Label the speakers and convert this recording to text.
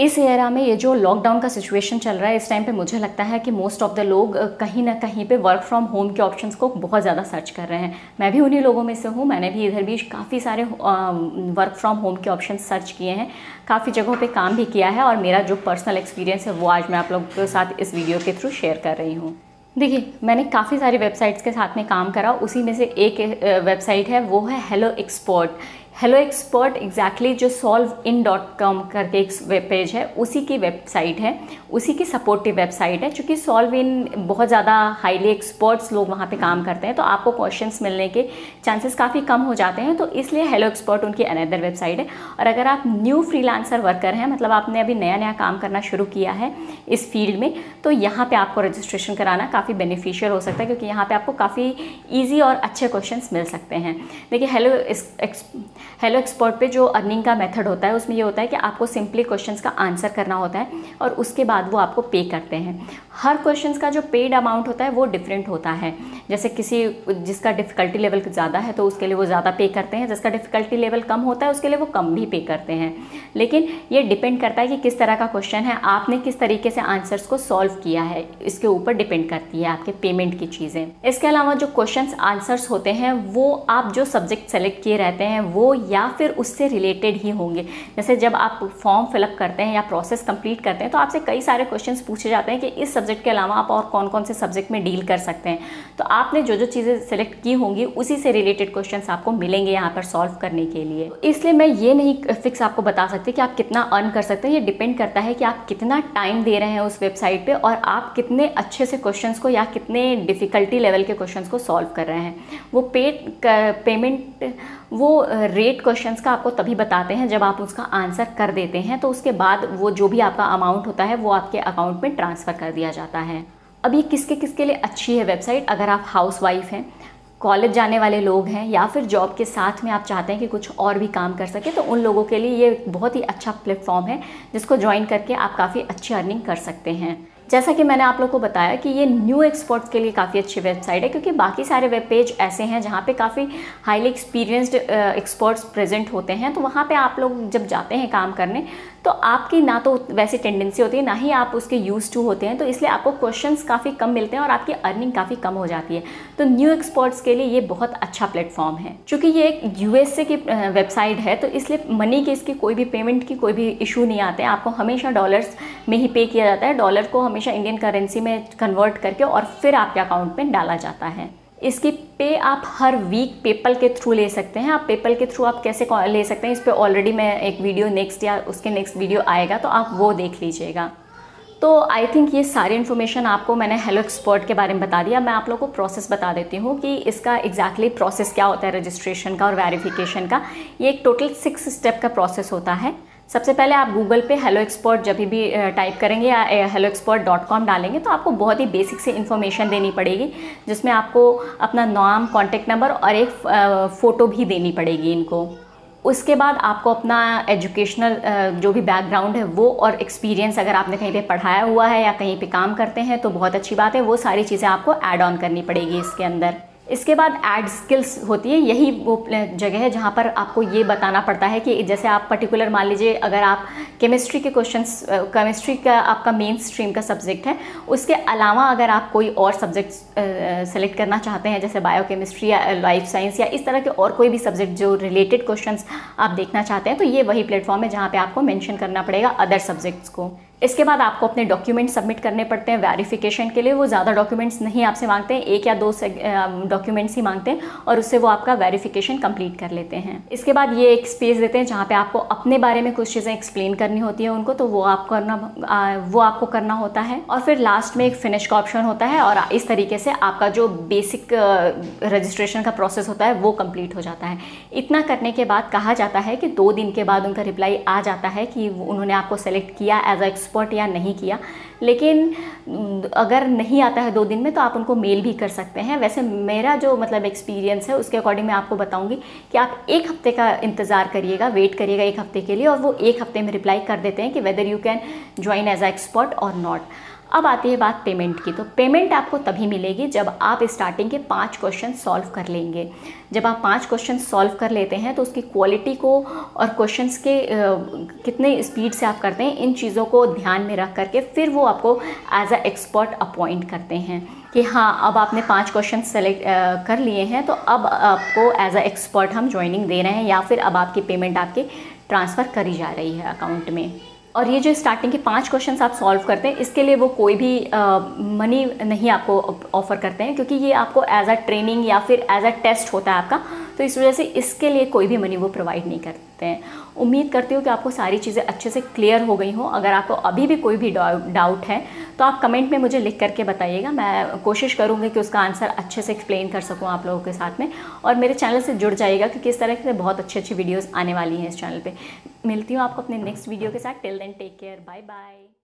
Speaker 1: इस एरा में ये जो लॉकडाउन का सिचुएशन चल रहा है, इस टाइम पे मुझे लगता है कि मोस्ट ऑफ द लोग कहीं ना कहीं पे वर्क फ्रॉम होम के ऑप्शंस को बहुत ज़्यादा सर्च कर रहे हैं। मैं भी उन्हीं लोगों में से हूँ। मैंने भी इधर भी काफ़ी सारे वर्क फ्रॉम होम के ऑप्शंस सर्च किए हैं, काफ़ी जगहों पे काम भी किया है, और मेरा जो पर्सनल एक्सपीरियंस है वो आज मैं आप लोगों के साथ इस वीडियो के थ्रू शेयर कर रही हूँ। देखिए, मैंने काफ़ी सारी वेबसाइट्स के साथ में काम करा, उसी में से एक वेबसाइट है, वो है hello expert. Hello expert exactly जो solvein.com करके एक वेब पेज है, उसी की वेबसाइट है, उसी की सपोर्टिव वेबसाइट है। चूँकि solvein बहुत ज़्यादा हाईली एक्सपर्ट्स लोग वहाँ पे काम करते हैं, तो आपको क्वेश्चंस मिलने के चांसेस काफ़ी कम हो जाते हैं, तो इसलिए हेलो एक्सपर्ट उनकी अनदर वेबसाइट है। और अगर आप न्यू फ्रीलांसर वर्कर हैं, मतलब आपने अभी नया नया काम करना शुरू किया है इस फील्ड में, तो यहाँ पर आपको रजिस्ट्रेशन कराना काफ़ी बेनिफिशियल हो सकता है, क्योंकि यहाँ पर आपको काफ़ी ईजी और अच्छे क्वेश्चन मिल सकते हैं। देखिए, हेलो एक्सपर्ट पे जो अर्निंग का मेथड होता है, उसमें ये होता है कि आपको सिंपली क्वेश्चंस का आंसर करना होता है, और उसके बाद वो आपको पे करते हैं। हर क्वेश्चंस का जो पेड अमाउंट होता है वो डिफरेंट होता है। जैसे जिसका डिफ़िकल्टी लेवल ज़्यादा है तो उसके लिए वो ज़्यादा पे करते हैं, जिसका डिफ़िकल्टी लेवल कम होता है उसके लिए वो कम भी पे करते हैं। लेकिन ये डिपेंड करता है कि किस तरह का क्वेश्चन है, आपने किस तरीके से आंसर्स को सॉल्व किया है, इसके ऊपर डिपेंड करती है आपके पेमेंट की चीज़ें। इसके अलावा जो क्वेश्चन आंसर्स होते हैं वो आप जो सब्जेक्ट सेलेक्ट किए रहते हैं वो या फिर उससे रिलेटेड ही होंगे। जैसे जब आप फॉर्म फिलअप करते हैं या प्रोसेस कंप्लीट करते हैं, तो आपसे कई सारे क्वेश्चंस पूछे जाते हैं कि इस सब्जेक्ट के अलावा आप और कौन कौन से सब्जेक्ट में डील कर सकते हैं। तो आपने जो जो चीज़ें सेलेक्ट की होंगी उसी से रिलेटेड क्वेश्चंस आपको मिलेंगे यहाँ पर सॉल्व करने के लिए। इसलिए मैं ये नहीं फिक्स आपको बता सकती कि आप कितना अर्न कर सकते हैं। ये डिपेंड करता है कि आप कितना टाइम दे रहे हैं उस वेबसाइट पर, और आप कितने अच्छे से क्वेश्चंस को या कितने डिफ़िकल्टी लेवल के क्वेश्चंस को सॉल्व कर रहे हैं। वो पेमेंट वो रेट क्वेश्चंस का आपको तभी बताते हैं जब आप उसका आंसर कर देते हैं, तो उसके बाद वो जो भी आपका अमाउंट होता है वो आपके अकाउंट में ट्रांसफ़र कर दिया जाता है। अब ये किसके किसके लिए अच्छी है वेबसाइट? अगर आप हाउसवाइफ हैं, कॉलेज जाने वाले लोग हैं, या फिर जॉब के साथ में आप चाहते हैं कि कुछ और भी काम कर सकें, तो उन लोगों के लिए ये बहुत ही अच्छा प्लेटफॉर्म है, जिसको ज्वाइन करके आप काफ़ी अच्छी अर्निंग कर सकते हैं। जैसा कि मैंने आप लोगों को बताया कि ये न्यू एक्सपर्ट्स के लिए काफ़ी अच्छी वेबसाइट है, क्योंकि बाकी सारे वेब पेज ऐसे हैं जहाँ पे काफ़ी हाईली एक्सपीरियंस्ड एक्सपर्ट्स प्रेजेंट होते हैं। तो वहाँ पे आप लोग जब जाते हैं काम करने, तो आपकी ना तो वैसी टेंडेंसी होती है, ना ही आप उसके यूज टू होते हैं, तो इसलिए आपको क्वेश्चंस काफ़ी कम मिलते हैं और आपकी अर्निंग काफ़ी कम हो जाती है। तो न्यू एक्सपर्ट्स के लिए ये बहुत अच्छा प्लेटफॉर्म है। चूँकि ये एक USA की वेबसाइट है, तो इसलिए मनी की इसकी कोई भी पेमेंट की कोई भी इशू नहीं आते हैं। आपको हमेशा डॉलर्स में ही पे किया जाता है, डॉलर को हमेशा इंडियन करेंसी में कन्वर्ट करके और फिर आपके अकाउंट में डाला जाता है। इसकी पे आप हर वीक पेपल के थ्रू ले सकते हैं। आप पेपल के थ्रू आप कैसे ले सकते हैं, इस पर ऑलरेडी मैं एक वीडियो नेक्स्ट या उसके नेक्स्ट वीडियो आएगा, तो आप वो देख लीजिएगा। तो आई थिंक ये सारी इन्फॉर्मेशन आपको मैंने हेलो एक्सपर्ट के बारे में बता दिया। मैं आप लोगों को प्रोसेस बता देती हूँ कि इसका एग्जैक्टली प्रोसेस क्या होता है रजिस्ट्रेशन का और वेरिफिकेशन का। ये एक टोटल 6 स्टेप का प्रोसेस होता है। सबसे पहले आप गूगल पे हेलो एक्सपर्ट जब भी टाइप करेंगे या helloexpert.com डालेंगे, तो आपको बहुत ही बेसिक से इन्फॉर्मेशन देनी पड़ेगी, जिसमें आपको अपना नाम, कॉन्टैक्ट नंबर और एक फ़ोटो भी देनी पड़ेगी इनको। उसके बाद आपको अपना एजुकेशनल जो भी बैकग्राउंड है वो और एक्सपीरियंस, अगर आपने कहीं पे पढ़ाया हुआ है या कहीं पे काम करते हैं तो बहुत अच्छी बात है, वो सारी चीज़ें आपको ऐड ऑन करनी पड़ेगी इसके अंदर। इसके बाद ऐड स्किल्स होती है, यही वो जगह है जहाँ पर आपको ये बताना पड़ता है कि जैसे आप पर्टिकुलर मान लीजिए अगर आप केमिस्ट्री के क्वेश्चंस, केमिस्ट्री का आपका मेन स्ट्रीम का सब्जेक्ट है, उसके अलावा अगर आप कोई और सब्जेक्ट सेलेक्ट करना चाहते हैं, जैसे बायोकेमिस्ट्री या लाइफ साइंस या इस तरह के और कोई भी सब्जेक्ट जो रिलेटेड क्वेश्चंस आप देखना चाहते हैं, तो ये वही प्लेटफॉर्म है जहाँ पर आपको मैंशन करना पड़ेगा अदर सब्जेक्ट्स को। इसके बाद आपको अपने डॉक्यूमेंट सबमिट करने पड़ते हैं वेरिफिकेशन के लिए। वो ज़्यादा डॉक्यूमेंट्स नहीं आपसे मांगते हैं, 1 या 2 डॉक्यूमेंट्स ही मांगते हैं, और उससे वो आपका वेरिफिकेशन कंप्लीट कर लेते हैं। इसके बाद ये एक स्पेस देते हैं जहाँ पे आपको अपने बारे में कुछ चीज़ें एक्सप्लेन करनी होती है उनको, तो वो आपको करना होता है। और फिर लास्ट में एक फिनिश का ऑप्शन होता है, और इस तरीके से आपका जो बेसिक रजिस्ट्रेशन का प्रोसेस होता है वो कंप्लीट हो जाता है। इतना करने के बाद कहा जाता है कि 2 दिन के बाद उनका रिप्लाई आ जाता है कि उन्होंने आपको सेलेक्ट किया एज एक्सपर्ट या नहीं किया। लेकिन अगर नहीं आता है 2 दिन में, तो आप उनको मेल भी कर सकते हैं। वैसे मेरा जो मतलब एक्सपीरियंस है उसके अकॉर्डिंग मैं आपको बताऊंगी कि आप 1 हफ्ते का इंतज़ार करिएगा, वेट करिएगा 1 हफ्ते के लिए, और वो 1 हफ्ते में रिप्लाई कर देते हैं कि whether you can join as a expert और नॉट। अब आती है बात पेमेंट की। तो पेमेंट आपको तभी मिलेगी जब आप स्टार्टिंग के 5 क्वेश्चन सॉल्व कर लेंगे। जब आप 5 क्वेश्चन सॉल्व कर लेते हैं तो उसकी क्वालिटी को और क्वेश्चंस के कितने स्पीड से आप करते हैं, इन चीज़ों को ध्यान में रख करके फिर वो आपको एज अ एक्सपर्ट अपॉइंट करते हैं कि हाँ, अब आपने 5 क्वेश्चन सेलेक्ट कर लिए हैं तो अब आपको एज अ एक्सपर्ट हम ज्वाइनिंग दे रहे हैं, या फिर अब आपकी पेमेंट आपकी ट्रांसफ़र करी जा रही है अकाउंट में। और ये जो स्टार्टिंग के 5 क्वेश्चंस आप सॉल्व करते हैं, इसके लिए वो कोई भी मनी नहीं आपको ऑफ़र करते हैं, क्योंकि ये आपको एज अ ट्रेनिंग या फिर एज अ टेस्ट होता है आपका, तो इस वजह से इसके लिए कोई भी मनी वो प्रोवाइड नहीं करते हैं। उम्मीद करती हूँ कि आपको सारी चीज़ें अच्छे से क्लियर हो गई हों। अगर आपको अभी भी कोई भी डाउट है तो आप कमेंट में मुझे लिख करके बताइएगा, मैं कोशिश करूँगी कि उसका आंसर अच्छे से एक्सप्लेन कर सकूँ आप लोगों के साथ में। और मेरे चैनल से जुड़ जाइएगा, क्योंकि इस तरह से बहुत अच्छी वीडियोज़ आने वाली हैं इस चैनल पर। मिलती हूँ आपको अपने नेक्स्ट वीडियो के साथ। Till then take care, bye bye.